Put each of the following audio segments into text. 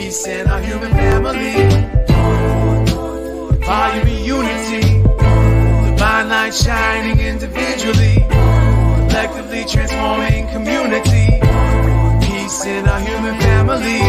Peace in our human family. Volume in unity. Divine light shining individually. Collectively transforming community. Peace in our human family.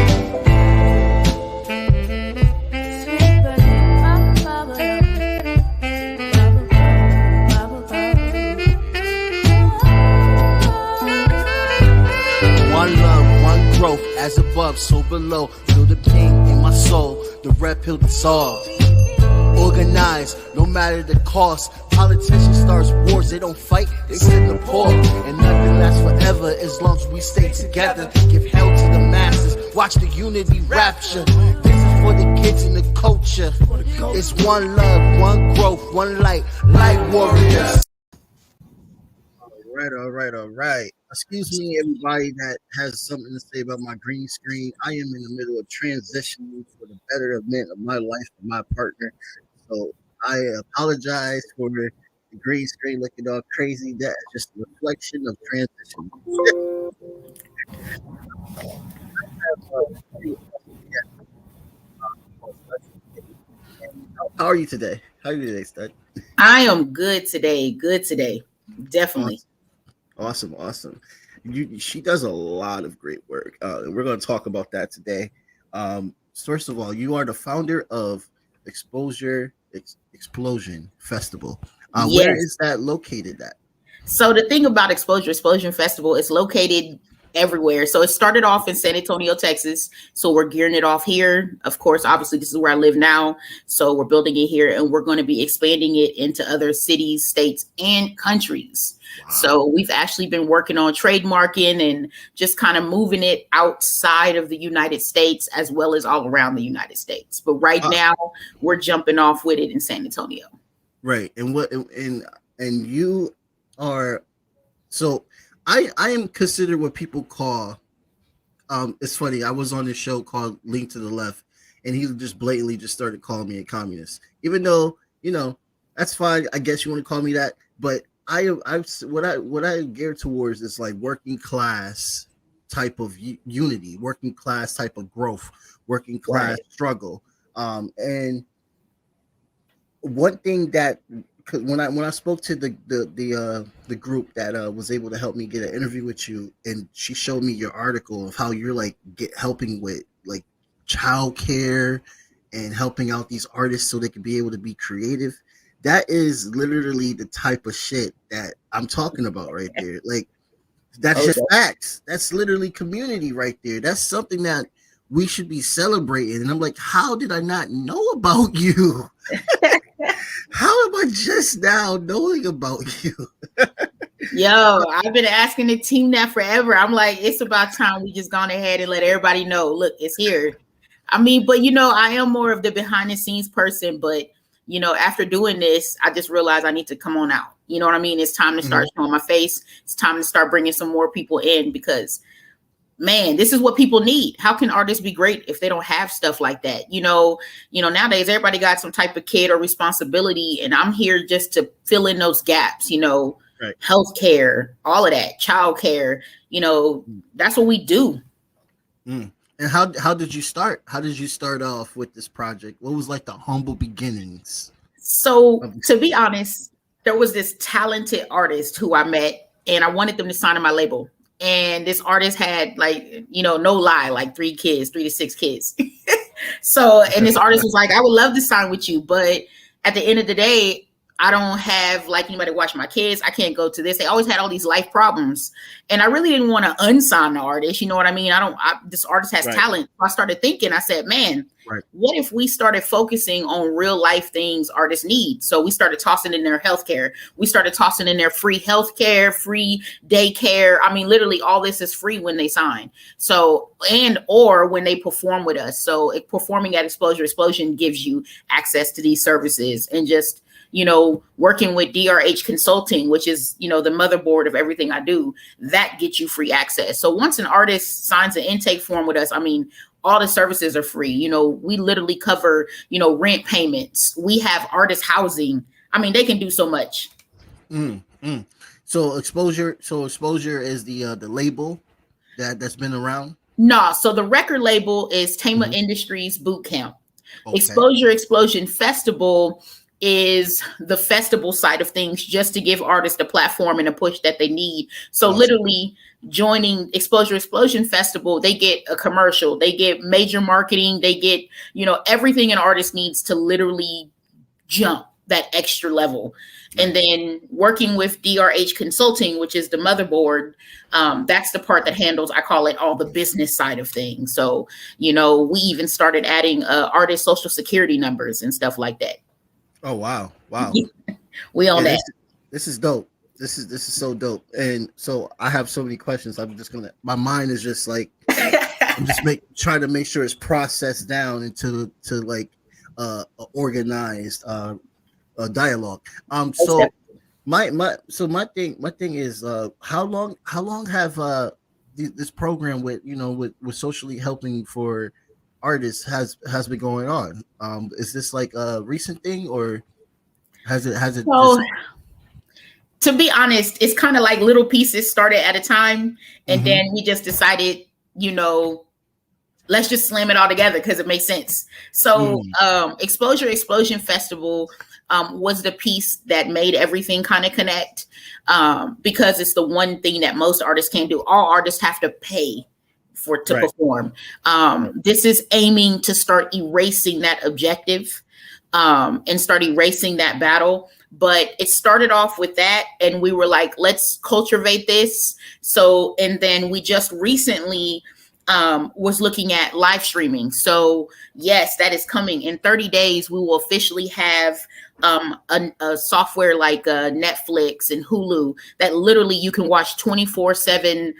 One love, one growth, as above, so below. Feel the pain in my soul, the red pill dissolved. Organized, no matter the cost. Politicians start wars, they don't fight, they sit the poor. And nothing lasts forever as long as we stay together. Give hell to the masses, watch the unity rapture. This is for the kids and the culture. It's one love, one growth, one light warriors. All right. Excuse me, everybody that has something to say about my green screen. I am in the middle of transitioning for the betterment of my life and my partner. So I apologize for the green screen looking all crazy. That is just a reflection of transition. How are you today? How are you today, Stud? I am good today. Definitely. Awesome. She does a lot of great work. And we're going to talk about that today. First of all, you are the founder of Explosion Festival. Yes. Where is that located at? So the thing about Explosion Festival is located everywhere. So it started off in San Antonio, Texas. So we're gearing it off here. Of course, obviously, this is where I live now. So we're building it here and we're going to be expanding it into other cities, states, and countries. Wow. So we've actually been working on trademarking and just kind of moving it outside of the United States as well as all around the United States. But right now we're jumping off with it in San Antonio. Right. And you are, so I am considered what people call, it's funny, I was on this show called Link to the Left, and he just blatantly just started calling me a communist, even though, that's fine. I guess you want to call me that, but what I gear towards is like working class type of unity, working class type of growth, working class struggle. And one thing that, because when I spoke to the group that was able to help me get an interview with you, and she showed me your article of how you're like helping with like childcare and helping out these artists so they can be able to be creative. That is literally the type of shit that I'm talking about right there. Like that's just facts. That's literally community right there. That's something that we should be celebrating. And I'm like, how did I not know about you? How am I just now knowing about you? Yo, I've been asking the team that forever. I'm like, it's about time we just gone ahead and let everybody know, look, it's here. I mean, but I am more of the behind the scenes person, but after doing this, I just realized I need to come on out. You know what I mean? It's time to start showing my face. It's time to start bringing some more people in because, man, this is what people need. How can artists be great if they don't have stuff like that? Nowadays everybody got some type of kid or responsibility, and I'm here just to fill in those gaps. Right. Healthcare, all of that, childcare. That's what we do. And how did you start? How did you start off with this project? What was like the humble beginnings? So to be honest, there was this talented artist who I met, and I wanted them to sign on my label. And this artist had no lie, like 3 to 6 kids. And this artist was like, I would love to sign with you, but at the end of the day, I don't have anybody to watch my kids. I can't go to this. They always had all these life problems. And I really didn't want to unsign the artist. You know what I mean? This artist has talent. So I started thinking, I said, man, what if we started focusing on real life things artists need? So we started tossing in their healthcare. We started tossing in their free healthcare, free daycare. I mean, literally all this is free when they sign. So, or when they perform with us. So performing at Explosion gives you access to these services, and just working with DRH Consulting, which is, the motherboard of everything I do, that gets you free access. So once an artist signs an intake form with us, I mean, all the services are free. We literally cover, rent payments. We have artist housing. I mean, they can do so much. So Exposure is the label that's been around. No, so the record label is Tama Mhm. Industries Boot Camp. Okay. Exposure Explosion Festival is the festival side of things, just to give artists a platform and a push that they need. So Awesome. literally joining Exposure Explosion Festival, they get a commercial, they get major marketing, they get, everything an artist needs to literally jump that extra level. Right. And then working with DRH Consulting, which is the motherboard, that's the part that handles, I call it, all the business side of things. So, we even started adding artist social security numbers and stuff like that. Oh wow. We own that. This is dope. This is so dope. And so I have so many questions. My mind is just like I'm just trying to make sure it's processed down into like organized dialogue. So my thing is how long have this program with with socially helping for artists has been going on? Is this like a recent thing, or has it So, to be honest, it's kind of like little pieces started at a time, and then we just decided, let's just slam it all together because it makes sense. So Exposure Explosion Festival was the piece that made everything kind of connect, because it's the one thing that most artists can't do. All artists have to pay to perform. This is aiming to start erasing that objective and start erasing that battle. But it started off with that, and we were like, let's cultivate this. So, and then we just recently was looking at live streaming. So yes, that is coming. In 30 days, we will officially have a software like Netflix and Hulu that literally you can watch 24/7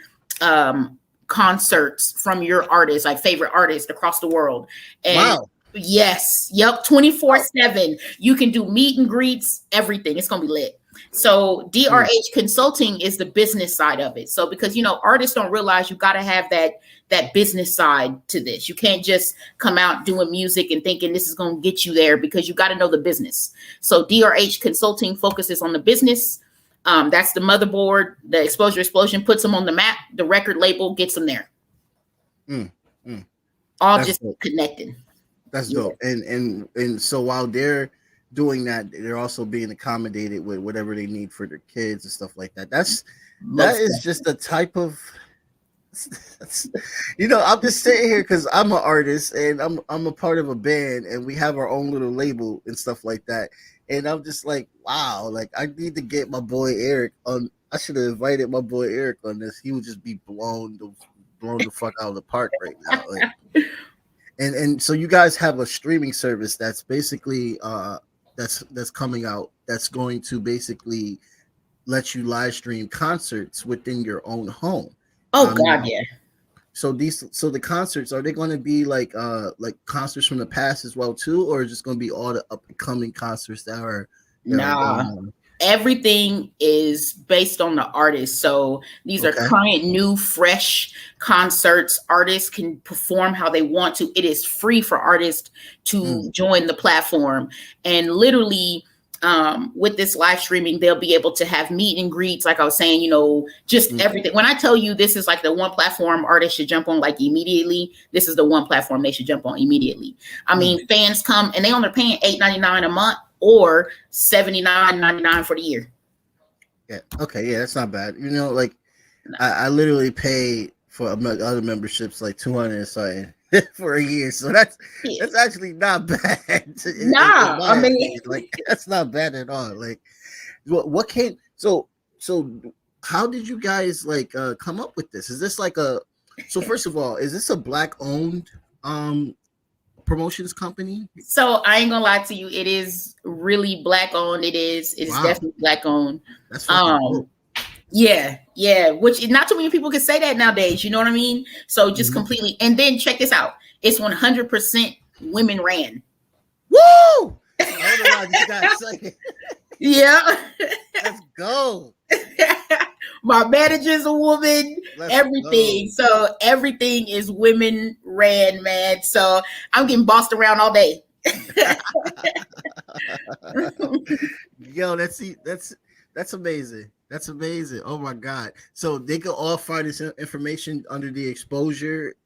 concerts from your artists, like favorite artists across the world. And wow. Yes. Yep. 24/7. You can do meet and greets, everything. It's going to be lit. So DRH Consulting is the business side of it. So because, artists don't realize you got to have that business side to this. You can't just come out doing music and thinking this is going to get you there, because you got to know the business. So DRH Consulting focuses on the business. That's the motherboard. The Exposure Explosion puts them on the map. The record label gets them there. All That's just dope. connected. That's dope. And so while they're doing that, they're also being accommodated with whatever they need for their kids and stuff like that. That is just the type of I'm just sitting here because I'm an artist and I'm a part of a band and we have our own little label and stuff like that. And I'm just like, wow, like I need to get my boy Eric on. I should have invited my boy Eric on this. He would just be blown the fuck out of the park right now. Like, and so you guys have a streaming service that's basically that's coming out, that's going to basically let you live stream concerts within your own home. Oh God, yeah. So the concerts, are they going to be like concerts from the past as well too, or is just going to be all the up and coming concerts that are everything is based on the artist. So these are current, new, fresh concerts. Artists can perform how they want to. It is free for artists to join the platform. And literally, with this live streaming, they'll be able to have meet and greets. Like I was saying, just everything. When I tell you this is like the one platform artists should jump on like immediately, this is the one platform they should jump on immediately. I mean, fans come and they only paying $8.99 a month or $79.99 for the year. Yeah. Okay. Yeah, that's not bad. I literally pay for other memberships like $200 or something for a year, so that's actually not bad. I mean, like that's not bad at all. Like, what came? So how did you guys like come up with this? Is this like so first of all, is this a Black owned promotions company? So I ain't gonna lie to you, it is really Black owned. It is definitely Black owned. That's cool. Yeah, which not too many people can say that nowadays, you know what I mean? So just completely, and then check this out, it's 100% women ran. Woo! Yeah. Let's go. My manager's a woman. Everything. So everything is women ran, man. So I'm getting bossed around all day. Yo, that's amazing. That's amazing. Oh my God. So they can all find this information under the Exposure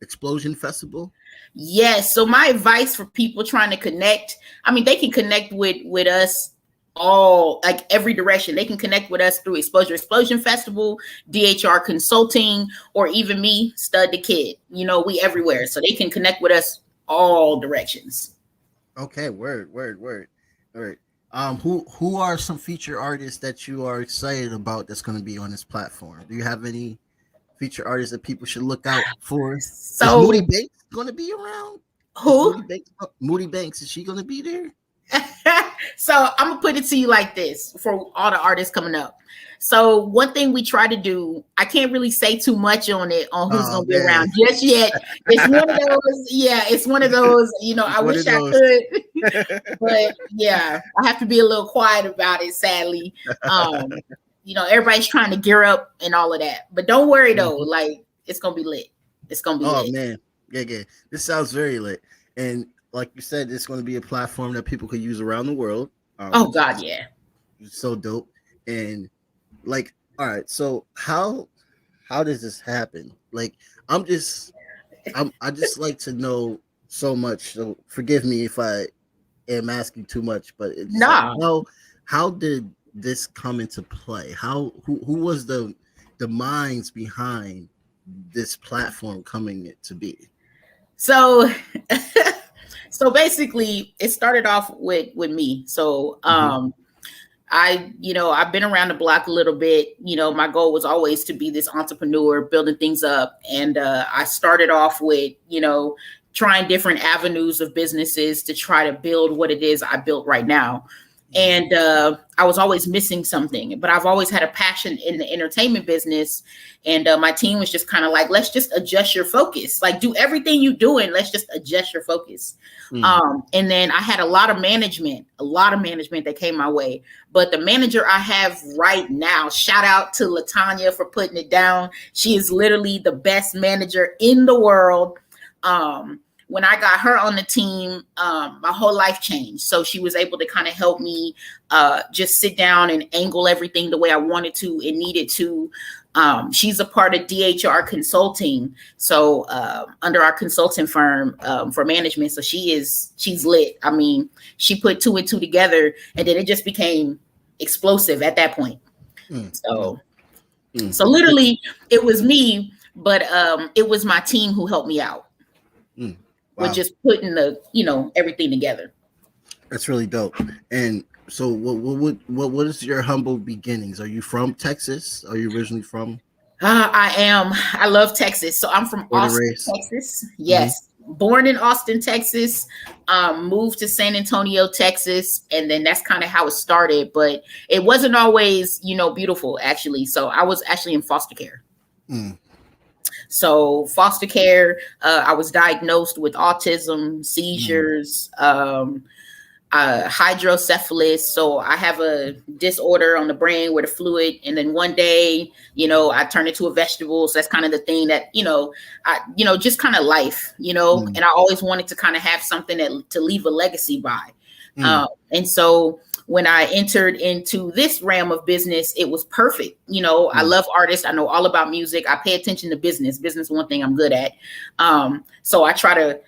Explosion Festival? Yes. So my advice for people trying to connect, I mean, they can connect with us all, like every direction. They can connect with us through Exposure Explosion Festival, DHR Consulting, or even me, Stud the Kid. We everywhere. So they can connect with us all directions. Okay, word. All right. Who are some feature artists that you are excited about that's going to be on this platform? Do you have any feature artists that people should look out for? Is Moody So Banks going to be around? Is who? Moody Banks? Is she going to be there? So I'm gonna put it to you like this for all the artists coming up. So one thing we try to do, I can't really say too much on it on who's Oh gonna be man, around just yet. It's one of those, yeah, it's one of those, it's I one wish of I those. could, but yeah, I have to be a little quiet about it, sadly. Everybody's trying to gear up and all of that. But don't worry though, Mhm. like it's gonna be lit. It's gonna be Oh lit. man, yeah. This sounds very lit, and like you said, it's going to be a platform that people could use around the world, Oh which God, is yeah. so dope. And like, all right, so how does this happen? Like, I'm just I just like to know so much. So forgive me if I am asking too much, but it's just like Nah. how did this come into play? Who was the minds behind this platform coming it to be? So so basically it started off with me. So Mm-hmm. I've been around the block a little bit. My goal was always to be this entrepreneur, building things up. And I started off with, trying different avenues of businesses to try to build what it is I built right now. And I was always missing something, but I've always had a passion in the entertainment business. And my team was just kind of like, let's just adjust your focus. Like, do everything you're doing. Let's just adjust your focus. Mm. And then I had a lot of management that came my way. But the manager I have right now, shout out to Latanya for putting it down. She is literally the best manager in the world. When I got her on the team, my whole life changed. So she was able to kind of help me just sit down and angle everything the way I wanted to and needed to. She's a part of DHR Consulting, so under our consulting firm for management. So she's lit. I mean, she put two and two together, and then it just became explosive at that point. Mm. So, Mm. so literally, it was me, but it was my team who helped me out Mm. with Wow, just putting everything together. that's really dope. And so, what is your humble beginnings? Are you from Texas? Are you originally from I am. I love Texas. So I'm from born and Austin, raised? Texas. Mm-hmm. Yes. Born in Austin, Texas, moved to San Antonio, Texas. And then that's kind of how it started. But it wasn't always, beautiful, actually. So I was actually in foster care. Mm. So foster care, I was diagnosed with autism, Mm. seizures, hydrocephalus. So I have a disorder on the brain with a fluid. And then one day, I turned into a vegetable. So that's kind of the thing that, just kind of life, Mm. and I always wanted to kind of have something to leave a legacy by. Mm. And so when I entered into this realm of business, it was perfect. I Mm. love artists. I know all about music. I pay attention to business. Business, one thing I'm good at. So I try to,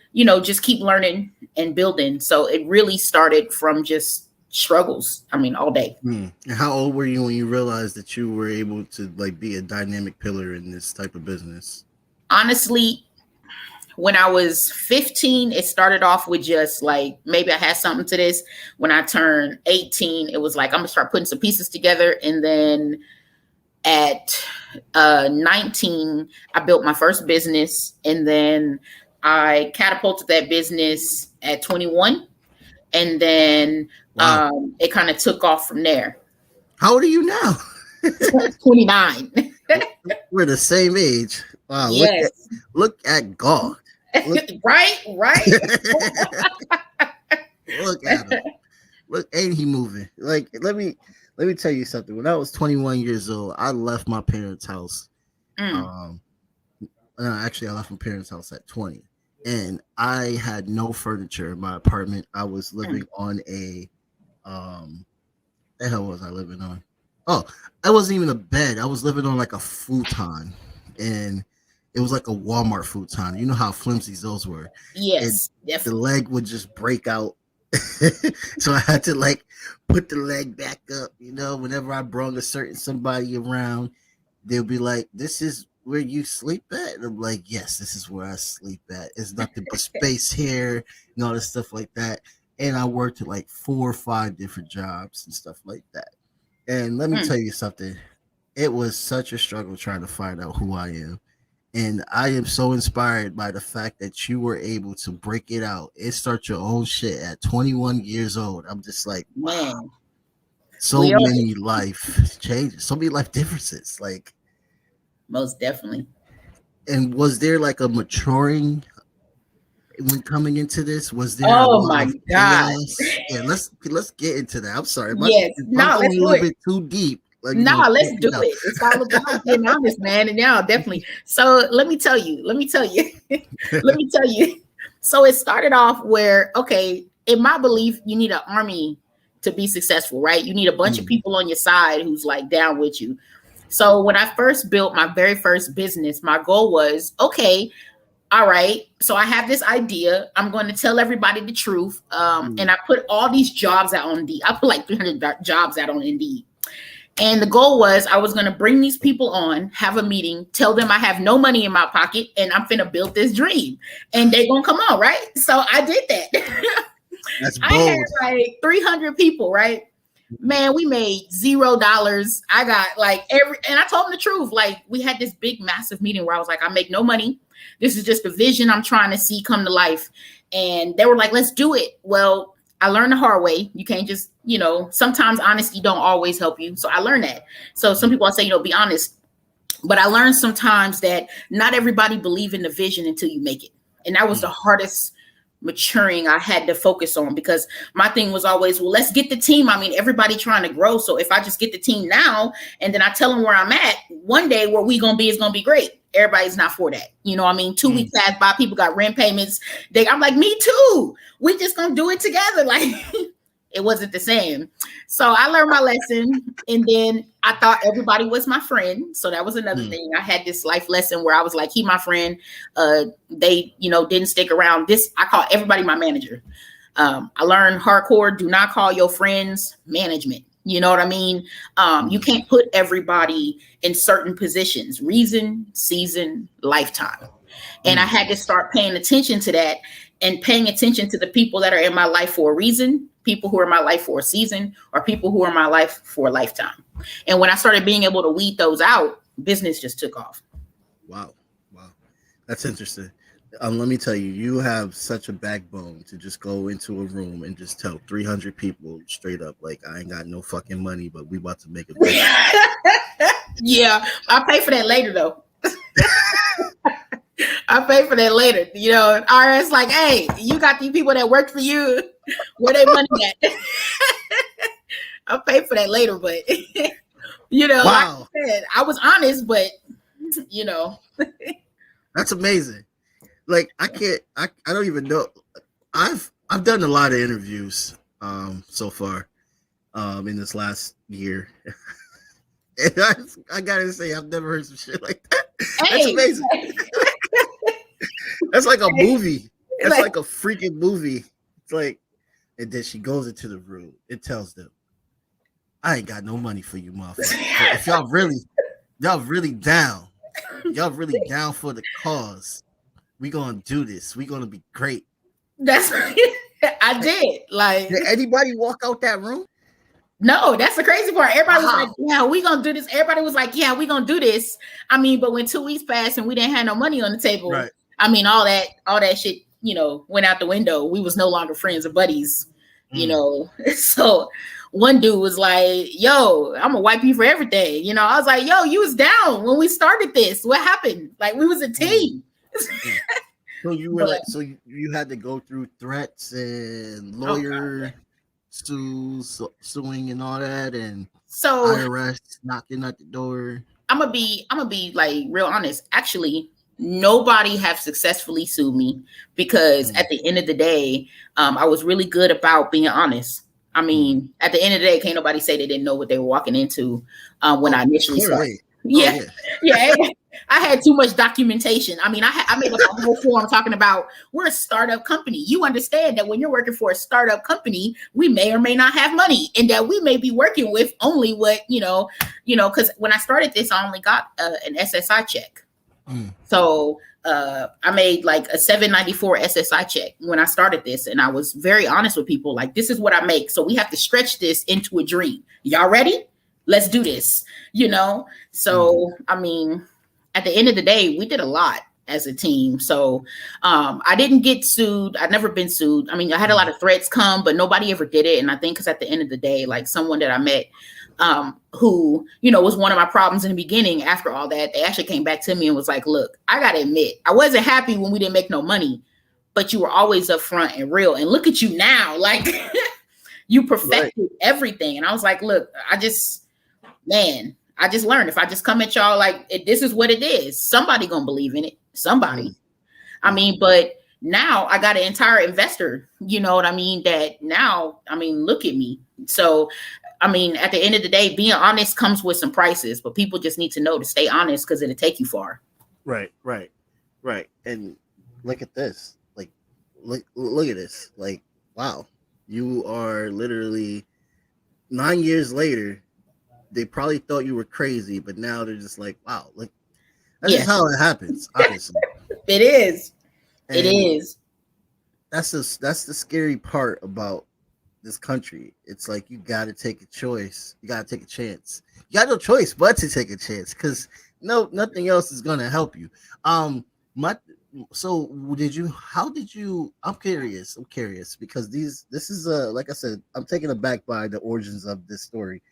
just keep learning and building. So it really started from just struggles. I mean, all day. Mm. And how old were you when you realized that you were able to like be a dynamic pillar in this type of business? Honestly, when I was 15, it started off with just like, maybe I had something to this. When I turned 18, it was like, I'm gonna start putting some pieces together. And then at 19, I built my first business. And then I catapulted that business at 21. And then Wow. it kind of took off from there. How old are you now? 29. We're the same age. Wow. Yes. Look at God. Right. Look at him. Look, ain't he moving? Like, let me tell you something. When I was 21 years old, I left my parents' house. Mm. Actually, I left my parents' house at 20, and I had no furniture in my apartment. I was living on a the hell was I living on? Oh, I wasn't even a bed. I was living on like a futon, and it was like a Walmart futon. You know how flimsy those were. Yes, The definitely. leg would just break out. So I had to like put the leg back up. Whenever I brought a certain somebody around, they'll be like, "This is where you sleep at?" And I'm like, "Yes, this is where I sleep at. It's nothing but space here and all this stuff like that." And I worked at like 4 or 5 different jobs and stuff like that. And let me tell you something. It was such a struggle trying to find out who I am. And I am so inspired by the fact that you were able to break it out and start your own shit at 21 years old. I'm just like, wow. Man, So many life changes, so many life differences. Like, most definitely. and was there like a maturing when coming into this? Was there a Oh lot my of God. chaos? Yeah, let's get into that. I'm sorry. Yes. I'm No, going let's a do little it. bit too deep. Like, No, let's do out. it. It's all about being honest, man. And yeah, definitely. So let me tell you. let me tell you. So it started off where, okay, in my belief, you need an army to be successful, right? You need a bunch of people on your side who's like down with you. So when I first built my very first business, my goal was, okay, all right, so I have this idea. I'm going to tell everybody the truth. And I put all these jobs out on Indeed. I put like 300 jobs out on Indeed. And the goal was I was going to bring these people on, have a meeting, tell them I have no money in my pocket and I'm finna build this dream. And they're going to come on, right? So I did that. That's bold. I had like 300 people, right? Man, we made $0. I got like and I told them the truth. Like, we had this big, massive meeting where I was like, I make no money. This is just a vision I'm trying to see come to life. And they were like, let's do it. Well, I learned the hard way. You can't just, sometimes honesty don't always help you. So I learned that. So some people say, be honest. But I learned sometimes that not everybody believe in the vision until you make it. And that was the hardest maturing I had to focus on, because my thing was always, well, let's get the team. I mean, everybody trying to grow. So if I just get the team now and then I tell them where I'm at, one day where we going to be is going to be great. Everybody's not for that. 2 weeks passed by, people got rent payments. I'm like, me too. We just going to do it together. Like, it wasn't the same. So I learned my lesson. And then I thought everybody was my friend. So that was another thing. I had this life lesson where I was like, he my friend. They, didn't stick around. I call everybody my manager. I learned hardcore, do not call your friends management. You know what I mean? You can't put everybody in certain positions, reason, season, lifetime. And I had to start paying attention to that and paying attention to the people that are in my life for a reason, people who are in my life for a season, or people who are in my life for a lifetime. And when I started being able to weed those out, business just took off. Wow. That's interesting. Let me tell you, you have such a backbone to just go into a room and just tell 300 people straight up, like, I ain't got no fucking money, but we about to make it. Yeah, I'll pay for that later, though. I'll pay for that later. RS like, hey, you got these people that work for you. Where they money at? I'll pay for that later, but, wow. Like I said, I was honest, but, That's amazing. Like, I don't even know. I've done a lot of interviews so far in this last year. And I gotta say, I've never heard some shit like that. That's amazing. That's like a movie. That's like a freaking movie. It's like, and then she goes into the room and tells them, I ain't got no money for you, motherfucker. But if y'all really down for the cause, we gonna do this. We gonna be great. That's I did. Like, did anybody walk out that room? No, that's the crazy part. Everybody was like, yeah, we gonna do this. Everybody was like, yeah, we gonna do this. I mean, but when 2 weeks passed and we didn't have no money on the table, right. I mean, all that shit, went out the window. We was no longer friends or buddies, So one dude was like, yo, I'm gonna wipe you for everything. I was like, yo, you was down when we started this. What happened? Like, we was a team. So you were you had to go through threats and lawyer suing and all that, and so IRS knocking at the door. I'm gonna be like real honest. Actually, nobody have successfully sued me because at the end of the day, I was really good about being honest. I mean, at the end of the day, can't nobody say they didn't know what they were walking into when I initially started. Yeah, yeah. yeah. I had too much documentation. I mean, I made up a whole form talking about we're a startup company. You understand that when you're working for a startup company, we may or may not have money, and that we may be working with only what because when I started this, I only got an SSI check. So I made like a $794 SSI check when I started this, and I was very honest with people. Like, this is what I make, so we have to stretch this into a dream. Y'all ready? Let's do this. So I mean, at the end of the day, we did a lot as a team. So I didn't get sued. I've never been sued. I mean, I had a lot of threats come, but nobody ever did it. And I think because at the end of the day, like someone that I met who, was one of my problems in the beginning, after all that, they actually came back to me and was like, look, I got to admit, I wasn't happy when we didn't make no money, but you were always upfront and real. And look at you now, like you perfected everything. And I was like, look, I just learned if I just come at y'all like this is what it is, somebody gonna believe in it. Somebody. I mean, but now I got an entire investor, you know what I mean? That now, I mean, look at me. So, I mean, at the end of the day, being honest comes with some prices, but people just need to know to stay honest because it'll take you far. Right. And look at this. Like, look at this. Like, wow. You are literally 9 years later. They probably thought you were crazy, but now they're just like, wow, like that's just how it happens, honestly. It is. And it is. That's the scary part about this country. It's like you gotta take a choice. You gotta take a chance. You got no choice but to take a chance because nothing else is gonna help you. I'm curious because this is like I said, I'm taken aback by the origins of this story.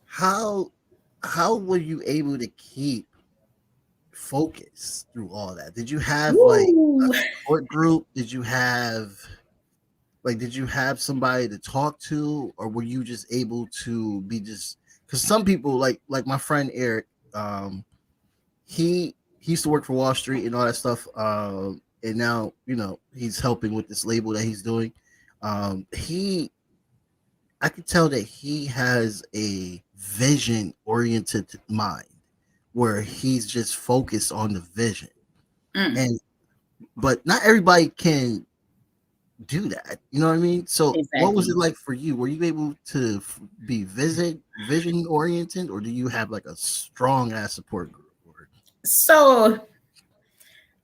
How were you able to keep focus through all that? Did you have like a support group? Did you have somebody to talk to, or were you just able to be just because some people like my friend Eric, he used to work for Wall Street and all that stuff, and now he's helping with this label that he's doing. I could tell that he has a vision-oriented mind where he's just focused on the vision. But not everybody can do that. You know what I mean? So What was it like for you? Were you able to be vision-oriented, or do you have like a strong-ass support group? So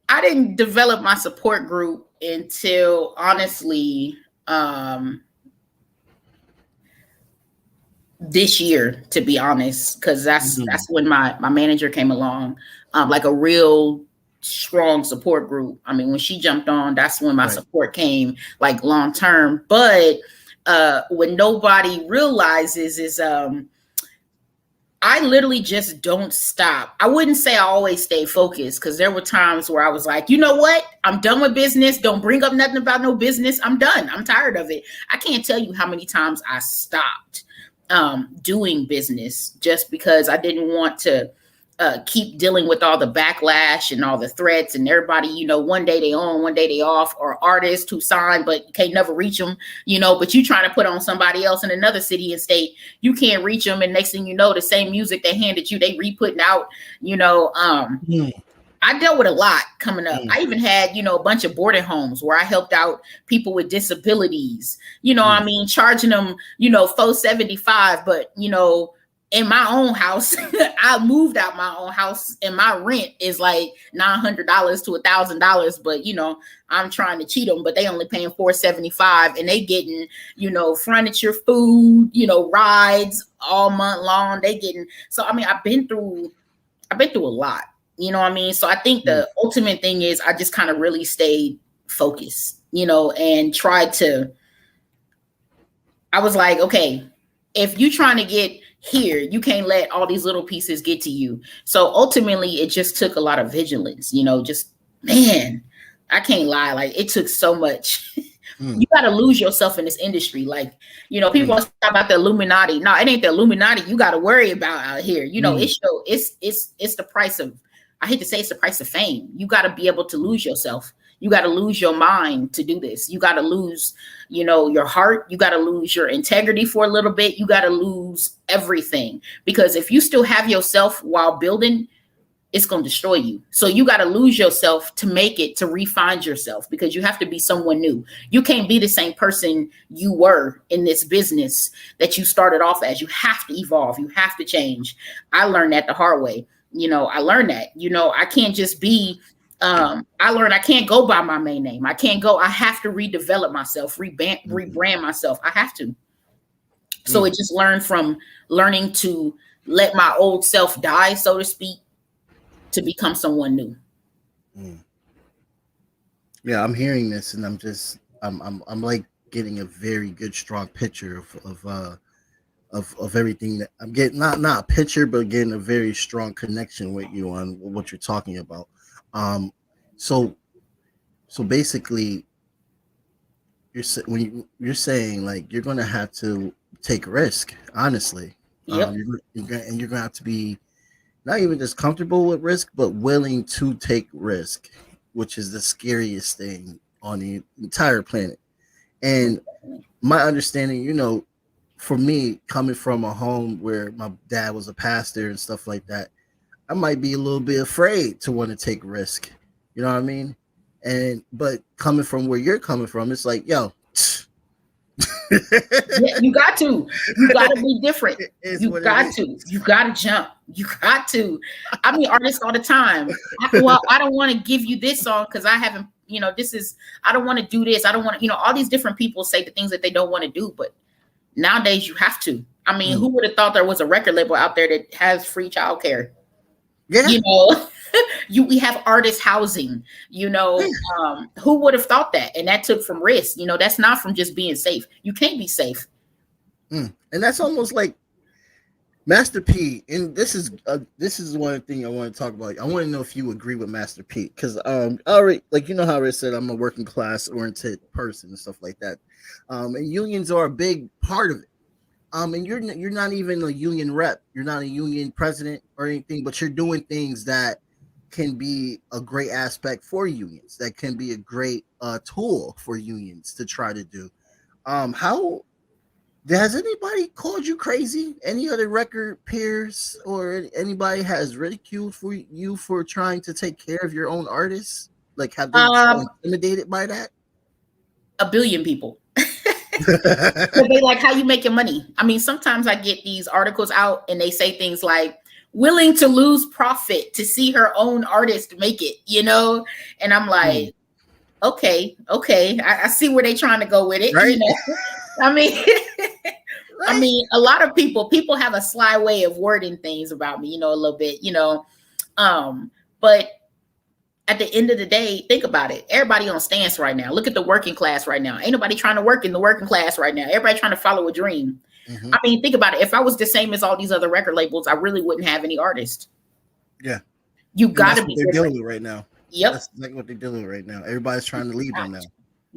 I didn't develop my support group until, honestly, this year, to be honest, because that's when my manager came along, like a real strong support group. I mean, when she jumped on, that's when my support came, like long term. But what nobody realizes is I literally just don't stop. I wouldn't say I always stay focused because there were times where I was like, you know what? I'm done with business. Don't bring up nothing about no business. I'm done. I'm tired of it. I can't tell you how many times I stopped doing business just because I didn't want to keep dealing with all the backlash and all the threats and everybody, one day they on, one day they off, or artists who sign, but you can't never reach them, but you trying to put on somebody else in another city and state, you can't reach them. And next thing you know, the same music they handed you, they re-putting out, I dealt with a lot coming up. I even had, a bunch of boarding homes where I helped out people with disabilities, I mean, charging them, $475, but, in my own house, I moved out my own house and my rent is like $900 to $1,000. But, I'm trying to cheat them, but they only paying $475 and they getting, furniture, food, rides all month long. They getting, so, I mean, I've been through a lot. You know what I mean? So I think the ultimate thing is I just kind of really stayed focused, and tried to, I was like, okay, if you're trying to get here, you can't let all these little pieces get to you. So ultimately it just took a lot of vigilance, man, I can't lie. Like it took so much. You got to lose yourself in this industry. Like, people talk about the Illuminati. No, it ain't the Illuminati you got to worry about out here. It's the price of, I hate to say it's the price of fame. You got to be able to lose yourself. You got to lose your mind to do this. You got to lose, your heart. You got to lose your integrity for a little bit. You got to lose everything, because if you still have yourself while building, it's going to destroy you. So you got to lose yourself to make it, to refine yourself, because you have to be someone new. You can't be the same person you were in this business that you started off as. You have to evolve. You have to change. I learned that the hard way. I learned that, I can't just be, I learned I can't go by my main name. I have to redevelop myself, rebrand myself. I have to. So it just learning to let my old self die, so to speak, to become someone new. Yeah, I'm hearing this, and I'm like getting a very good, strong picture of everything that I'm getting. Not a picture, but getting a very strong connection with you on what you're talking about. So basically, you're saying like you're gonna have to take risk, honestly. Yep. You're gonna have to be not even just comfortable with risk, but willing to take risk, which is the scariest thing on the entire planet. And my understanding, for me, coming from a home where my dad was a pastor and stuff like that, I might be a little bit afraid to want to take risk. You know what I mean? But coming from where you're coming from, it's like, yo, yeah, you got to be different. You got to jump. You got to. I mean, artists all the time. I don't want to give you this song because I haven't, I don't want to do this. I don't want to, all these different people say the things that they don't want to do, but nowadays you have to. I mean, who would have thought there was a record label out there that has free childcare? Yeah. We have artist housing, who would have thought that? And that took from risk, that's not from just being safe. You can't be safe. And that's almost like Master P. And this is one thing I want to talk about. I want to know if you agree with Master P, because already, like, how I said, I'm a working class oriented person and stuff like that. And unions are a big part of it. And you're not even a union rep. You're not a union president or anything, but you're doing things that can be a great aspect for unions. That can be a great tool for unions to try to do. How has anybody called you crazy? Any other record peers or anybody has ridiculed for you for trying to take care of your own artists? Like, have they been intimidated by that? A billion people. They like how you make your money. I mean, sometimes I get these articles out and they say things like willing to lose profit to see her own artist make it, and I'm like, okay. I see where they're trying to go with it. Right? I mean, right? I mean, a lot of people have a sly way of wording things about me, a little bit, but at the end of the day, think about it. Everybody on stance right now. Look at the working class right now. Ain't nobody trying to work in the working class right now. Everybody trying to follow a dream. I mean, think about it. If I was the same as all these other record labels, I really wouldn't have any artists. Yeah. You got to be they're dealing with right now. Yep. That's exactly what they're dealing with right now. Everybody's trying to lead them now.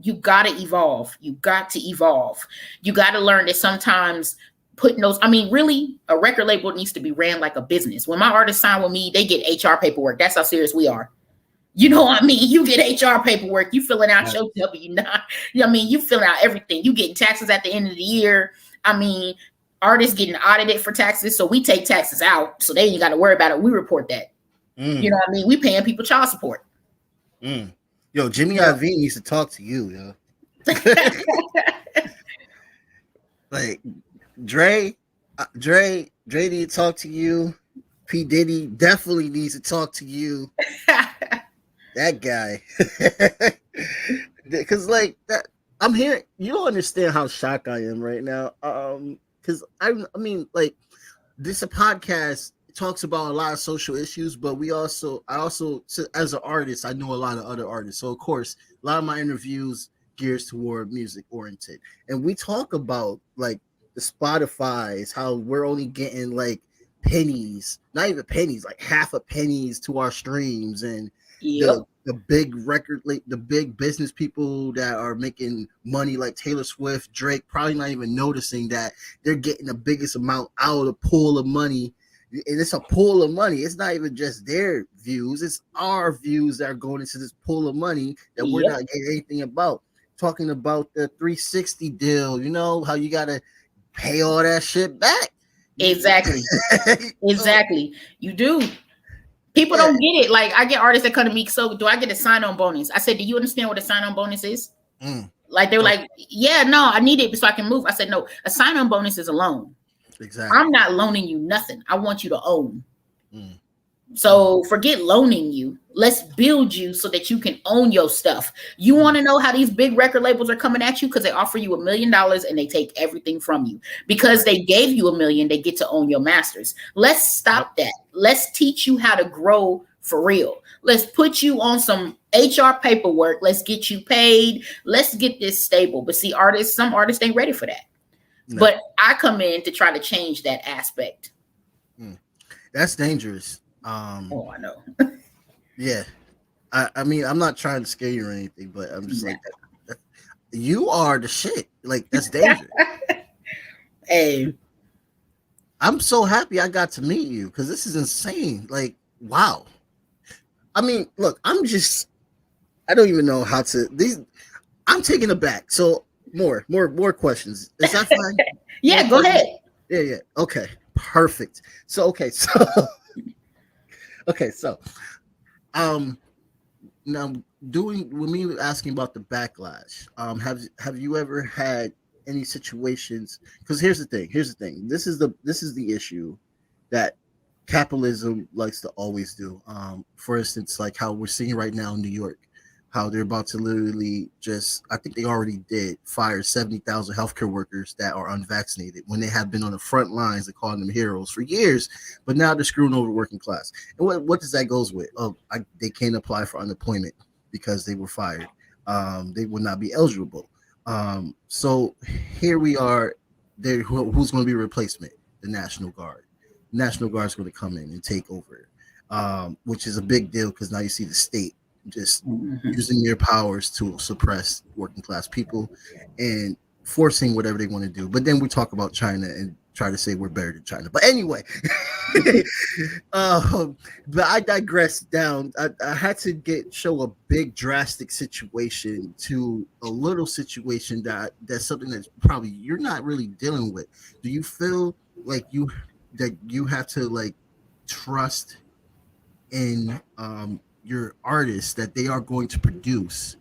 You got to evolve. You got to evolve. You got to learn that sometimes putting those, I mean, really, a record label needs to be ran like a business. When my artists sign with me, they get HR paperwork. That's how serious we are. You know what I mean? You get HR paperwork. You filling out your W-9. You filling out everything. You getting taxes at the end of the year. I mean, artists getting audited for taxes. So we take taxes out. So they ain't got to worry about it. We report that. You know what I mean? We paying people child support. Yo, Jimmy IV needs to talk to you, yo. Like, Dre need to talk to you. P. Diddy definitely needs to talk to you. That guy. Because like that, I'm hearing, you don't understand how shocked I am right now. Because I mean, like, this a podcast talks about a lot of social issues, but I also as an artist, I know a lot of other artists. So of course, a lot of my interviews gears toward music oriented, and we talk about like the Spotify's, how we're only getting like pennies, not even pennies, like half a pennies to our streams, and the big record, like the big business people that are making money, like Taylor Swift, Drake, probably not even noticing that they're getting the biggest amount out of the pool of money And it's a pool of money. It's not even just their views, it's our views that are going into this pool of money that we're not getting anything about. Talking about the 360 deal, you know, how you gotta pay all that shit back. Exactly. Exactly. You do. People don't get it. Like, I get artists that come to me, so do I get a sign-on bonus? I said, do you understand what a sign-on bonus is? Like, they were like, yeah, no, I need it so I can move. I said, no, a sign-on bonus is a loan. Exactly. I'm not loaning you nothing. I want you to own. So forget loaning you. Let's build you so that you can own your stuff. You want to know how these big record labels are coming at you? Because they offer you $1 million and they take everything from you. Because they gave you $1 million, they get to own your masters. Let's stop that. Let's teach you how to grow for real. Let's put you on some HR paperwork. Let's get you paid. Let's get this stable. But see, some artists ain't ready for that. No. But I come in to try to change that aspect. That's dangerous. I know. Yeah. I mean, I'm not trying to scare you or anything, but I'm just like, you are the shit. Like, that's dangerous. Hey. I'm so happy I got to meet you because this is insane. Like, wow. I mean, look, I don't even know how to, I'm taken aback. So more questions. Is that fine? Yeah, go ahead. Yeah. Okay. Perfect. So, now when me asking about the backlash, have you ever had any situations? Because here's the thing. This is the issue that capitalism likes to always do. For instance, like how we're seeing right now in New York, how they're about to literally I think they already did fire 70,000 healthcare workers that are unvaccinated when they have been on the front lines and calling them heroes for years, but now they're screwing over the working class. And what does that goes with? They can't apply for unemployment because they were fired. They will not be eligible. So here we are. Who's going to be a replacement? The National Guard. The National Guard is going to come in and take over, which is a big deal because now you see the state just using their powers to suppress working class people and forcing whatever they want to do. But then we talk about China and try to say we're better than China. But anyway, but I digress down. I had to show a big drastic situation to a little situation that's something that's probably you're not really dealing with. Do you feel like you have to like trust in your artists that they are going to produce,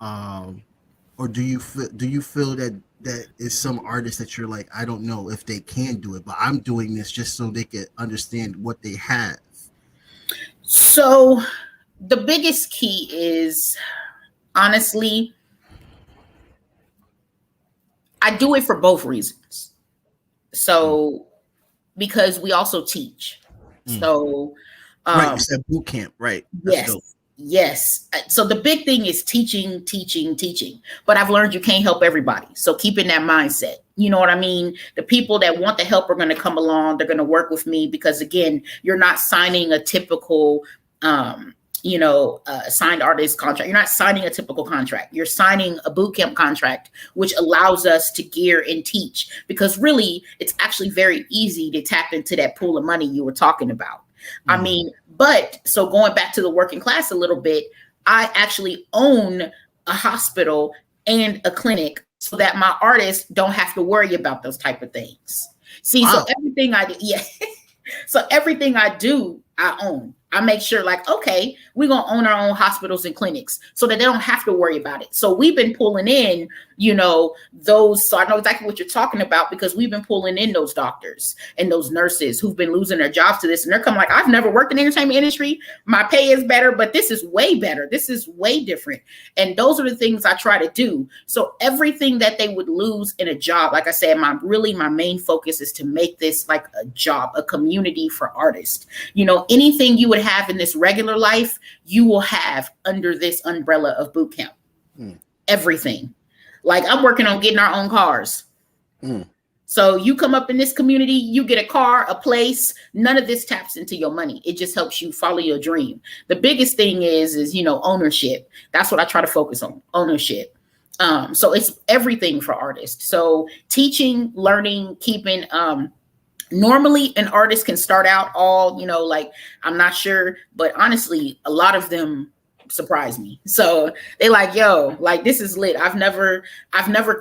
or do you feel that is some artists that you're like, I don't know if they can do it, but I'm doing this just so they can understand what they have? So the biggest key is, honestly, I do it for both reasons. So because we also teach. So right, you said boot camp, right? Yes. So the big thing is teaching. But I've learned you can't help everybody. So keeping that mindset. You know what I mean? The people that want the help are going to come along. They're going to work with me because, again, you're not signing a typical, signed artist contract. You're not signing a typical contract. You're signing a boot camp contract, which allows us to gear and teach. Because really, it's actually very easy to tap into that pool of money you were talking about. I mean, but so going back to the working class a little bit, I actually own a hospital and a clinic so that my artists don't have to worry about those type of things. See, wow. So everything I do, I own. I make sure like, okay, we're going to own our own hospitals and clinics so that they don't have to worry about it. So we've been pulling in, those. So I know exactly what you're talking about because we've been pulling in those doctors and those nurses who've been losing their jobs to this. And they're coming like, I've never worked in the entertainment industry. My pay is better, but this is way better. This is way different. And those are the things I try to do. So everything that they would lose in a job, like I said, my main focus is to make this like a job, a community for artists. Anything you would have in this regular life, you will have under this umbrella of boot camp. Everything. Like I'm working on getting our own cars. So you come up in this community, you get a car, a place, none of this taps into your money. It just helps you follow your dream. The biggest thing is ownership. That's what I try to focus on, ownership. So it's everything for artists. So teaching, learning, keeping Normally an artist can start out all, like, I'm not sure, but honestly, a lot of them surprise me. So they like, yo, like, this is lit. I've never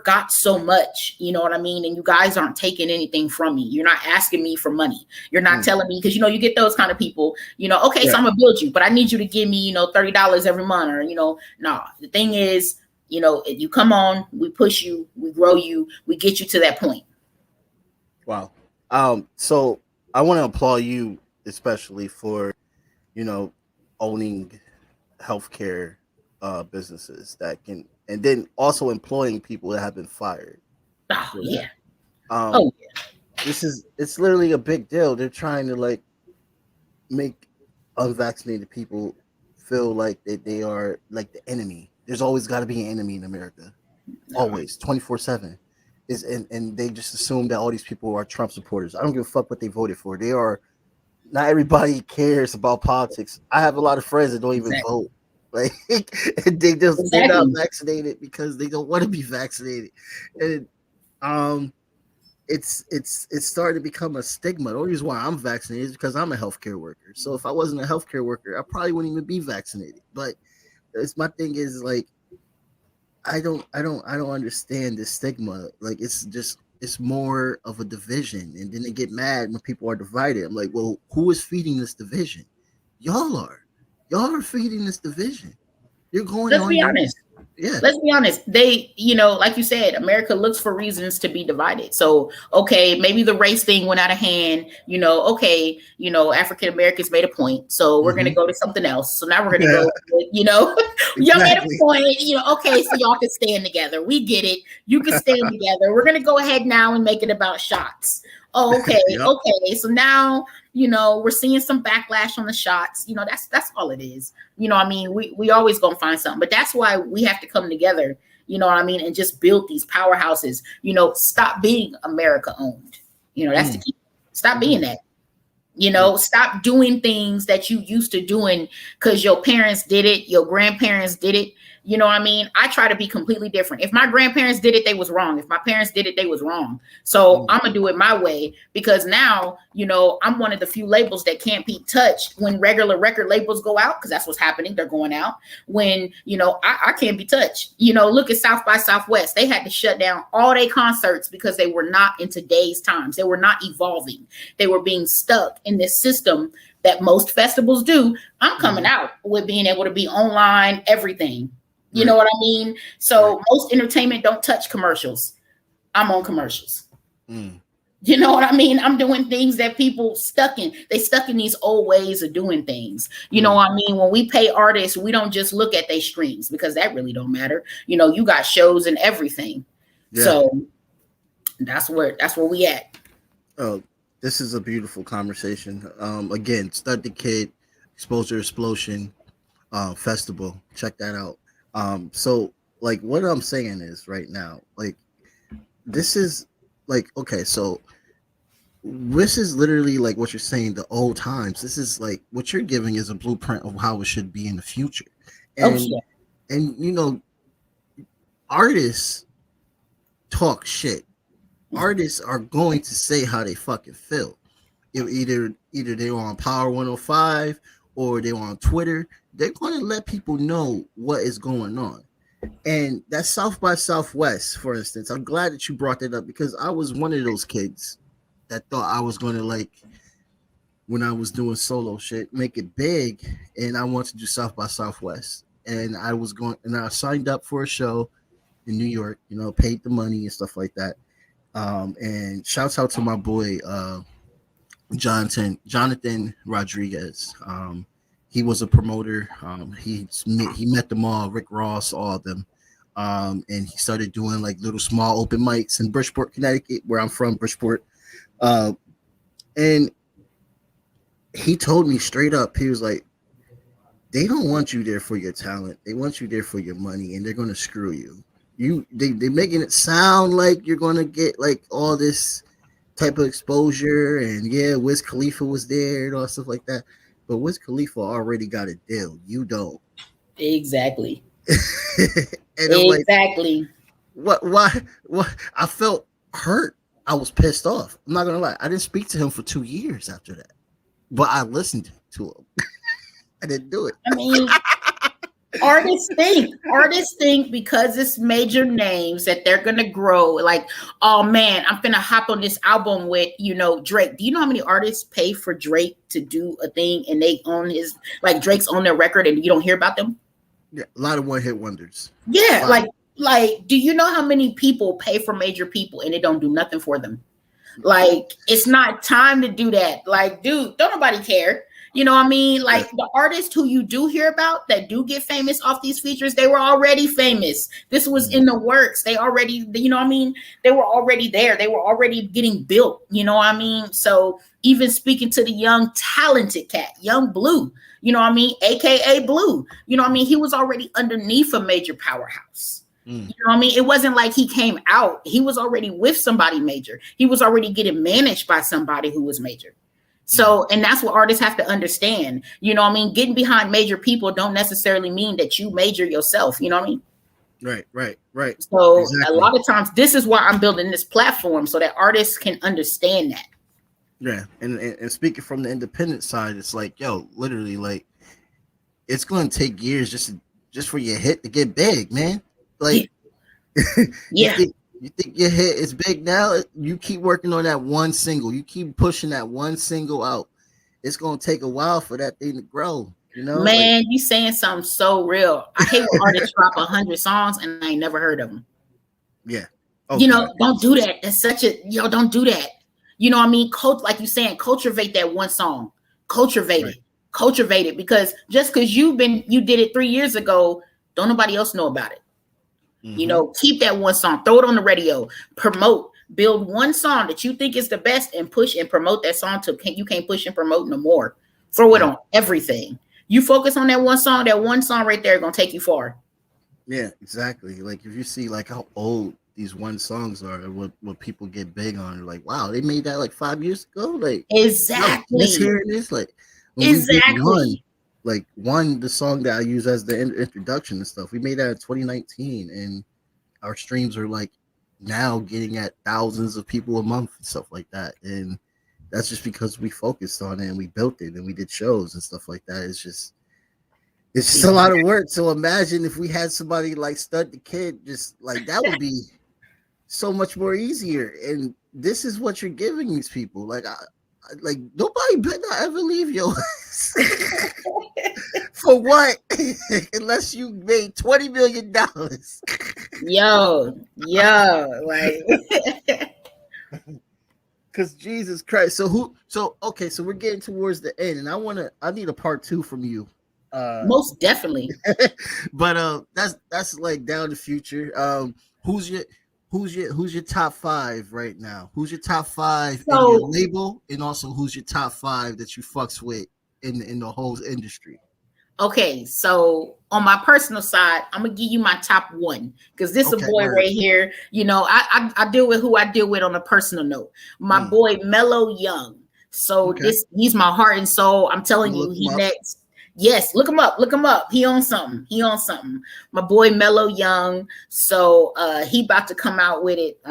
got so much, you know what I mean? And you guys aren't taking anything from me. You're not asking me for money. You're not telling me, because you get those kind of people, okay, so I'm gonna build you, but I need you to give me, $30 every month, or no. The thing is, if you come on, we push you, we grow you, we get you to that point. Wow. So I want to applaud you, especially for, owning healthcare businesses that can, and then also employing people that have been fired. Oh yeah. It's literally a big deal. They're trying to like make unvaccinated people feel like that they are like the enemy. There's always got to be an enemy in America, always 24/7. And they just assume that all these people are Trump supporters. I don't give a fuck what they voted for. They are not everybody cares about politics. I have a lot of friends that don't even vote. Like they just they're not vaccinated because they don't want to be vaccinated. And it's starting to become a stigma. The only reason why I'm vaccinated is because I'm a healthcare worker. So if I wasn't a healthcare worker, I probably wouldn't even be vaccinated. But my thing is like I don't understand this stigma. Like it's more of a division, and then they get mad when people are divided. I'm like, well, who is feeding this division? Y'all are feeding this division. You're going. Let's be honest. Yeah. Let's be honest. They, like you said, America looks for reasons to be divided. So, okay, maybe the race thing went out of hand. Okay, African Americans made a point, so we're gonna go to something else. So now we're gonna go. Y'all made a point. Okay, so y'all can stand together. We get it. You can stand together. We're gonna go ahead now and make it about shots. Oh, okay, yep. Okay. So now, we're seeing some backlash on the shots. That's all it is. We always gonna find something, but that's why we have to come together, and just build these powerhouses. Stop being America owned. That's the key. Stop being that. Stop doing things that you used to doing because your parents did it, your grandparents did it. I try to be completely different. If my grandparents did it, they was wrong. If my parents did it, they was wrong. So I'm going to do it my way because now, I'm one of the few labels that can't be touched when regular record labels go out, because that's what's happening. They're going out when, I can't be touched. Look at South by Southwest. They had to shut down all their concerts because they were not in today's times. They were not evolving. They were being stuck in this system that most festivals do. I'm coming out with being able to be online, everything. You know what I mean? So most entertainment don't touch commercials. I'm on commercials. You know what I mean? I'm doing things that people stuck in. They stuck in these old ways of doing things. You know what I mean? When we pay artists, we don't just look at their streams because that really don't matter. You got shows and everything. Yeah. So that's where we at. Oh, this is a beautiful conversation. Again, Stud the Kid, Exposure Explosion Festival. Check that out. So like what I'm saying is right now, like this is like, okay, so this is literally like what you're saying, the old times. This is like what you're giving is a blueprint of how it should be in the future. And artists talk shit. Artists are going to say how they fucking feel. Either they're on Power 105 or they're on Twitter. They're going to let people know what is going on. And that's South by Southwest, for instance. I'm glad that you brought that up because I was one of those kids that thought I was going to, like, when I was doing solo shit, make it big. And I wanted to do South by Southwest. And I signed up for a show in New York, paid the money and stuff like that. And shouts out to my boy, Jonathan Rodriguez. He was a promoter. He met them all, Rick Ross, all of them. And he started doing like little small open mics in Bridgeport, Connecticut, where I'm from, Bridgeport. And he told me straight up, he was like, they don't want you there for your talent. They want you there for your money, and they're going to screw you. They're making it sound like you're going to get like all this type of exposure. And yeah, Wiz Khalifa was there and all stuff like that. But Wiz Khalifa already got a deal. You don't. Exactly. And exactly. Like, what? Why? I felt hurt. I was pissed off. I'm not gonna lie. I didn't speak to him for 2 years after that, but I listened to him. I didn't do it. I mean, artists think because it's major names that they're gonna grow. Like, oh man, I'm gonna hop on this album with Drake. Do you know how many artists pay for Drake to do a thing and they own his, like, Drake's on their record and you don't hear about them? Yeah, a lot of one-hit wonders. Yeah, Wow. like, do you know how many people pay for major people and it don't do nothing for them? Like, it's not time to do that. Like, dude, don't nobody care. You know what I mean? Like, the artists who you do hear about that do get famous off these features, they were already famous. This was in the works. They already, you know what I mean? They were already there. They were already getting built. You know what I mean? So even speaking to the young, talented cat, Young Blue, you know what I mean? AKA Blue, you know what I mean? He was already underneath a major powerhouse. You know what I mean? It wasn't like he came out. He was already with somebody major. He was already getting managed by somebody who was major. So, and that's what artists have to understand. You know what I mean? Getting behind major people don't necessarily mean that you major yourself. You know what I mean? Right. So exactly. A lot of times, this is why I'm building this platform so that artists can understand that. Yeah. And speaking from the independent side, it's like, yo, literally, like, it's going to take years just for your hit to get big, man. Like, yeah. You think your hit is big now? You keep working on that one single. You keep pushing that one single out. It's gonna take a while for that thing to grow. You know, man, you saying something so real. I hate when artists drop 100 songs and I ain't never heard of them. Yeah, don't do that. That's such a don't do that. You know what I mean? Like you saying, cultivate that one song. Cultivate it, because just because you did it 3 years ago, don't nobody else know about it. Keep that one song, throw it on the radio, promote, build one song that you think is the best and push and promote that song till you can't push and promote no more. Throw it on everything. You focus on that one song right there gonna take you far. Yeah, exactly. Like, if you see like how old these one songs are and what people get big on, they're like, wow, they made that like 5 years ago. Like, exactly. Let's hear this. Like, exactly. One, the song that I use as the introduction and stuff, we made that in 2019, and our streams are like now getting at thousands of people a month and stuff like that. And that's just because we focused on it and we built it and we did shows and stuff like that. It's just a lot of work. So imagine if we had somebody like Stud the Kid, just like, that would be so much more easier. And this is what you're giving these people. Like, nobody better not ever leave your for what? Unless you made $20 million. Like, because Jesus Christ. So we're getting towards the end, and I need a part 2 from you. Most definitely. But that's like down the future. Who's your top 5 right now? Who's your top 5 in your label, and also who's your top 5 that you fucks with in the whole industry? Okay, so on my personal side, I'm gonna give you my top 1 because this is a boy right here. I deal with who I deal with on a personal note. My boy Mellow Young. So he's my heart and soul. I'm telling you, he next. Yes, look him up. He on something. My boy Mellow Young. So he about to come out with it.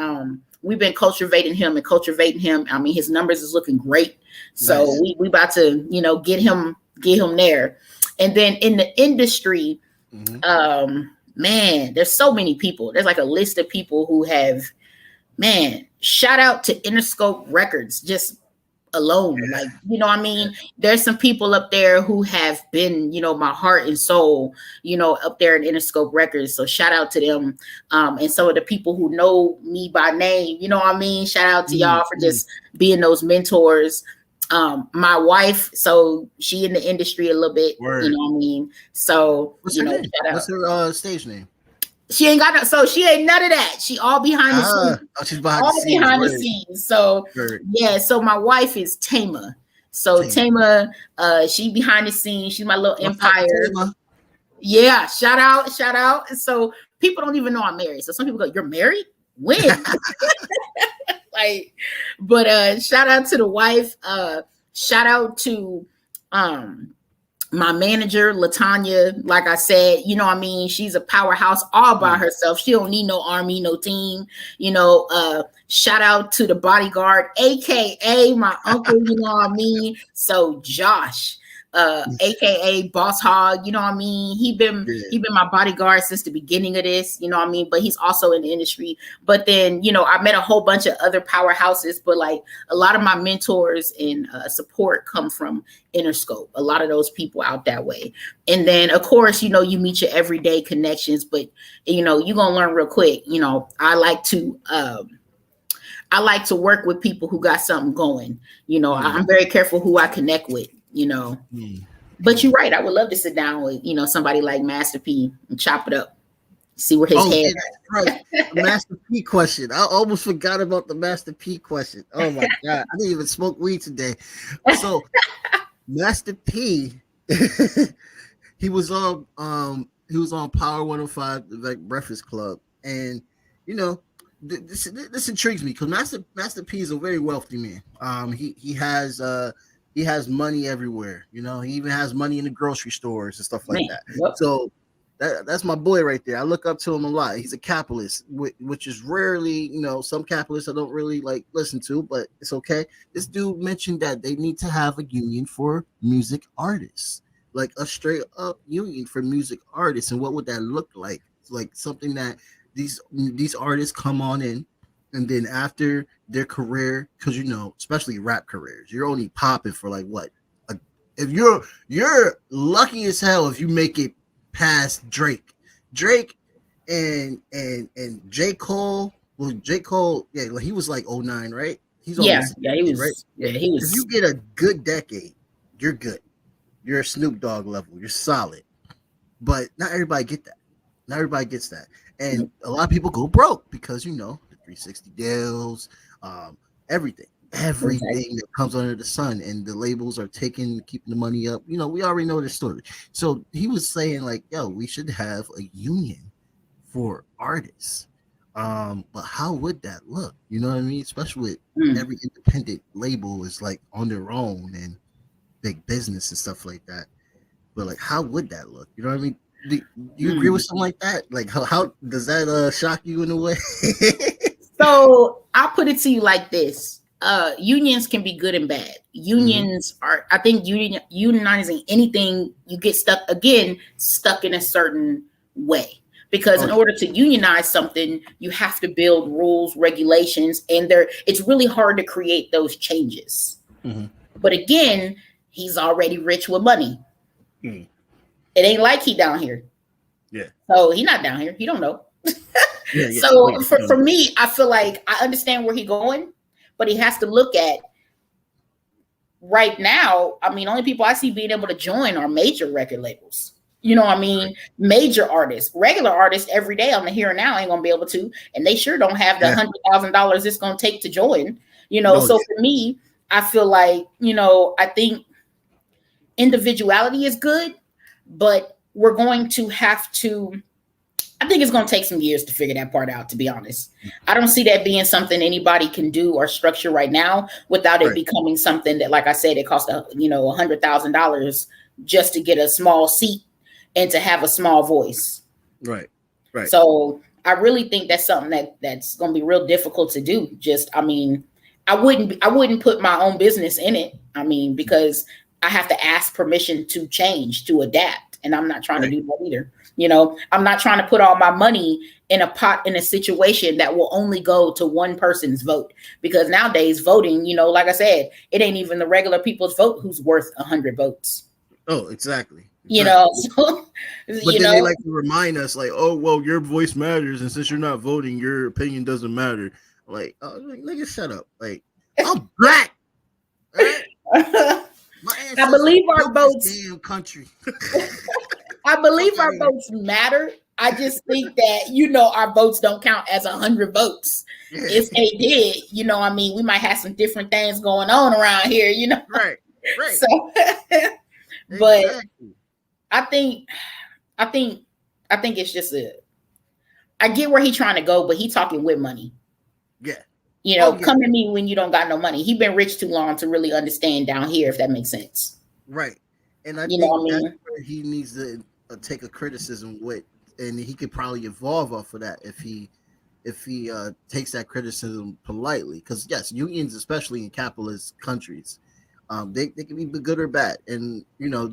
We've been cultivating him. I mean, his numbers is looking great. So nice. we about to, get him there. And then in the industry, man, there's so many people. There's like a list of people who have, man, shout out to Interscope Records, just alone. Like, what I mean? There's some people up there who have been, my heart and soul, up there in Interscope Records. So shout out to them. And some of the people who know me by name, what I mean? Shout out to y'all for just being those mentors. My wife, so she in the industry a little bit, Word. You know what I mean? So, what's her name? What's her stage name? She ain't got she ain't none of that. She all behind the scenes. Oh, she's behind the scenes. So so my wife is Tama. So Tama, she behind the scenes. She's my little empire. Yeah, shout out. So people don't even know I'm married. So some people go, "You're married? When?" But shout out to the wife. Shout out to My manager, Latanya, like I said, she's a powerhouse all by herself. She don't need no army, no team. Shout out to the bodyguard, aka my uncle, So Josh, aka Boss Hog, he been my bodyguard since the beginning of this, but he's also in the industry. But then, I met a whole bunch of other powerhouses, but like a lot of my mentors and support come from Interscope, a lot of those people out that way. And then of course, you meet your everyday connections, but you're gonna learn real quick. I like to work with people who got something going. I'm very careful who I connect with, But you're right. I would love to sit down with, somebody like Master P and chop it up, see where his head. Right. The Master P question. I almost forgot about the Master P question. Oh my God. I didn't even smoke weed today. So Master P, he was on Power 105, like Breakfast Club, and this intrigues me because Master P is a very wealthy man. He has money everywhere. He even has money in the grocery stores and stuff like that. Yep. So that's my boy right there. I look up to him a lot. He's a capitalist, which is rarely, some capitalists I don't really like listen to, but it's okay. This dude mentioned that they need to have a union for music artists, like a straight up union for music artists. And what would that look like? It's like something that these artists come on in, and then after their career, because especially rap careers, you're only popping for like what? If you're lucky as hell if you make it past Drake and J. Cole. Well, J. Cole, like he was like 09, right? He was, right? Yeah, he was. If you get a good decade, you're good. You're a Snoop Dogg level. You're solid. But not everybody get that. Not everybody gets that. And a lot of people go broke because the 360 deals, everything that comes under the sun, and the labels are keeping the money up. We already know the story. So he was saying like, we should have a union for artists. But how would that look? You know what I mean? Especially with every independent label is like on their own and big business and stuff like that. But like, how would that look? You know what I mean? Do you agree with something like that? Like, how does that shock you in a way? So I'll put it to you like this. Unions can be good and bad. Unions are, I think unionizing anything, you get stuck in a certain way. Because in order to unionize something, you have to build rules, regulations, and it's really hard to create those changes. But again, he's already rich with money. It ain't like he down here. Yeah. So he not down here. He don't know. Yeah. So for me, I feel like I understand where he's going, but he has to look at right now. I mean, only people I see being able to join are major record labels. Major artists, regular artists every day on the here and now ain't gonna be able to, and they sure don't have the $100,000 it's gonna take to join. For me, I feel like I think individuality is good, but we're going to have to. I think it's going to take some years to figure that part out, to be honest. I don't see that being something anybody can do or structure right now without it becoming something that, like I said, it costs $100,000 just to get a small seat and to have a small voice. Right. So I really think that's something that's going to be real difficult to do. I wouldn't put my own business in it. Because I have to ask permission to change, to adapt. And I'm not trying to do that either. I'm not trying to put all my money in a pot in a situation that will only go to one person's vote. Because nowadays voting, like I said, it ain't even the regular people's vote who's worth 100 votes. Oh, exactly. So, then they like to remind us like, oh, well, your voice matters. And since you're not voting, your opinion doesn't matter. Like, oh, nigga, shut up. Like, I'm black. Right? I believe our votes. Damn country. I believe our votes matter. I just think that our votes don't count as 100 votes. Yeah. If they did, we might have some different things going on around here. Right. So, but exactly. I think it's just I get where he's trying to go, but he talking with money. Yeah. Come to me when you don't got no money. He been rich too long to really understand down here, if that makes sense. Right. And I You think know what I that's mean? where he needs to take a criticism with, and he could probably evolve off of that if he takes that criticism politely. Because yes, unions, especially in capitalist countries, they can be good or bad. And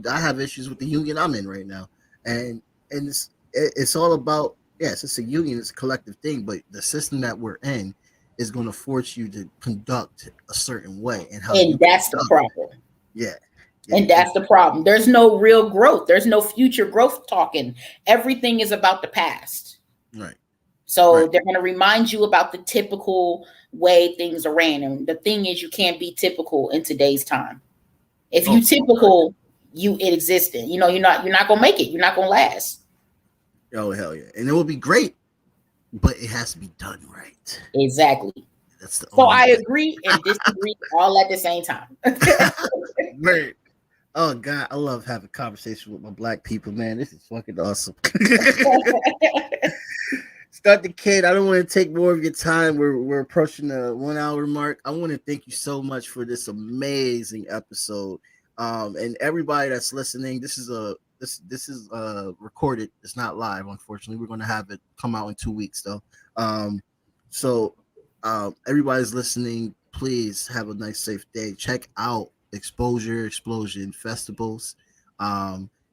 I have issues with the union I'm in right now, and it's all about, yes, it's a union, it's a collective thing, but the system that we're in is going to force you to conduct a certain way, and how you And that's the conduct. problem. Yeah. And that's the problem. There's no real growth. There's no future growth talking. Everything is about the past. Right. So Right. they're going to remind you about the typical way things are ran. And the thing is, you can't be typical in today's time. If you typical, it existed. You're not gonna make it. You're not gonna last. Oh hell yeah. And it will be great, but it has to be done right. Exactly. That's the So only I way. agree and disagree all at the same time. Right. Oh God, I love having conversation with my black people, man. This is fucking awesome. Start the Kid. I don't want to take more of your time. We're approaching the 1 hour mark. I want to thank you so much for this amazing episode. And everybody that's listening, this is recorded. It's not live, unfortunately. We're gonna have it come out in 2 weeks though. So everybody's listening, please have a nice, safe day. Check out Exposure Explosion Festivals.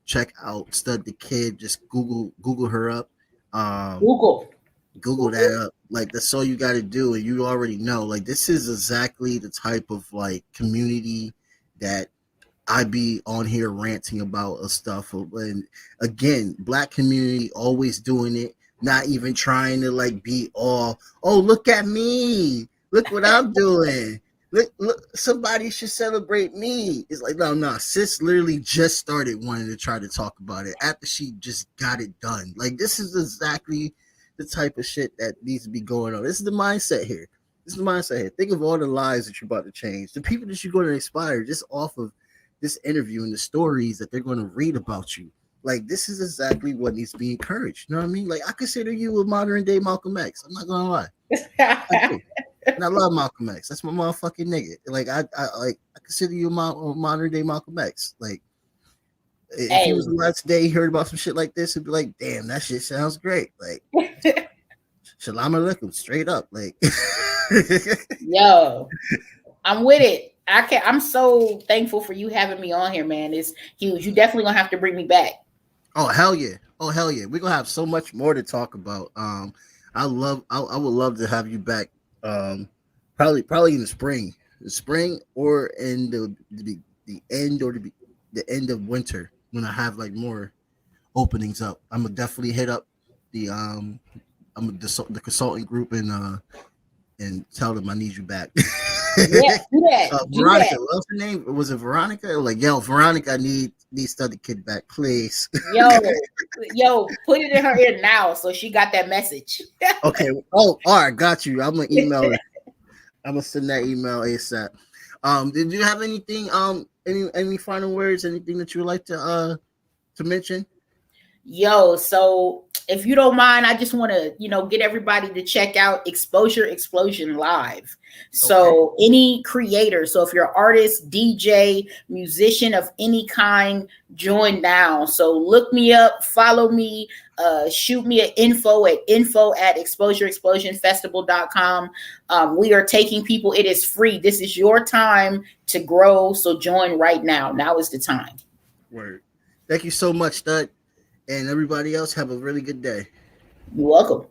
Check out Stud the Kid. Just Google her up. Google that up. Like, that's all you got to do, and you already know. Like, this is exactly the type of like community that I be on here ranting about stuff. And again, black community always doing it, not even trying to like be all, oh, look at me, look what I'm doing. Look, somebody should celebrate me. It's like, no, sis literally just started wanting to try to talk about it after she just got it done. Like, this is exactly the type of shit that needs to be going on. This is the mindset here. Think of all the lives that you're about to change, the people that you're going to inspire just off of this interview and the stories that they're going to read about you. Like, this is exactly what needs to be encouraged. You know what I mean? Like, I consider you a modern day Malcolm X. I'm not going to lie. I do. And I love Malcolm X. That's my motherfucking nigga. Like, I consider you a modern day Malcolm X. Like, if he was alive today, he heard about some shit like this, he'd be like, damn, that shit sounds great. Like, shalom alaikum, straight up. Like, yo, I'm with it. I'm so thankful for you having me on here, man. It's huge. You definitely gonna have to bring me back. Oh hell yeah. We're gonna have so much more to talk about. I would love to have you back. Probably in the spring or in the end of winter, when I have like more openings up. I'm gonna definitely hit up the consulting group and tell them I need you back. Yeah, do that. Veronica, what's her name? Was it Veronica? Like, yo, Veronica, I need Stud the Kid back, please. Yo, put it in her ear now, so she got that message. Okay. Oh, all right, got you. I'm gonna email her. I'm gonna send that email ASAP. Did you have anything? Any final words? Anything that you would like to mention? Yo, so if you don't mind, I just want to, get everybody to check out Exposure Explosion Live. So any creator, so if you're an artist, DJ, musician of any kind, join now. So look me up, follow me, shoot me at info@exposureexplosionfestival.com. We are taking people. It is free. This is your time to grow. So join right now. Now is the time. Word. Thank you so much, Stud. And everybody else, have a really good day. You're welcome.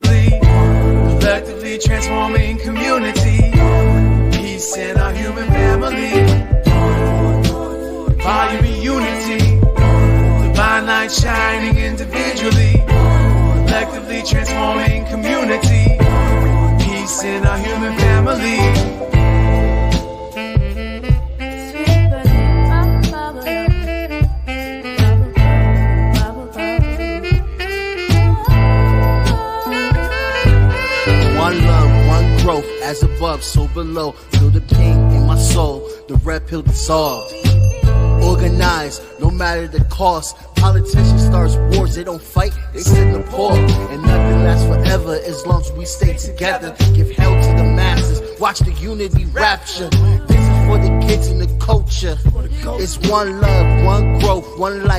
Collectively transforming community, peace in our human family, volume in unity, divine light shining individually, collectively transforming community, peace in our human family. One love, one growth, as above, so below. Feel the pain in my soul, the red pill dissolved. Organized, no matter the cost. Politicians start wars, they don't fight, they sit in the poor. And nothing lasts forever as long as we stay together. Give hell to the masses, watch the unity rapture. This is for the kids and the culture. It's one love, one growth, one life.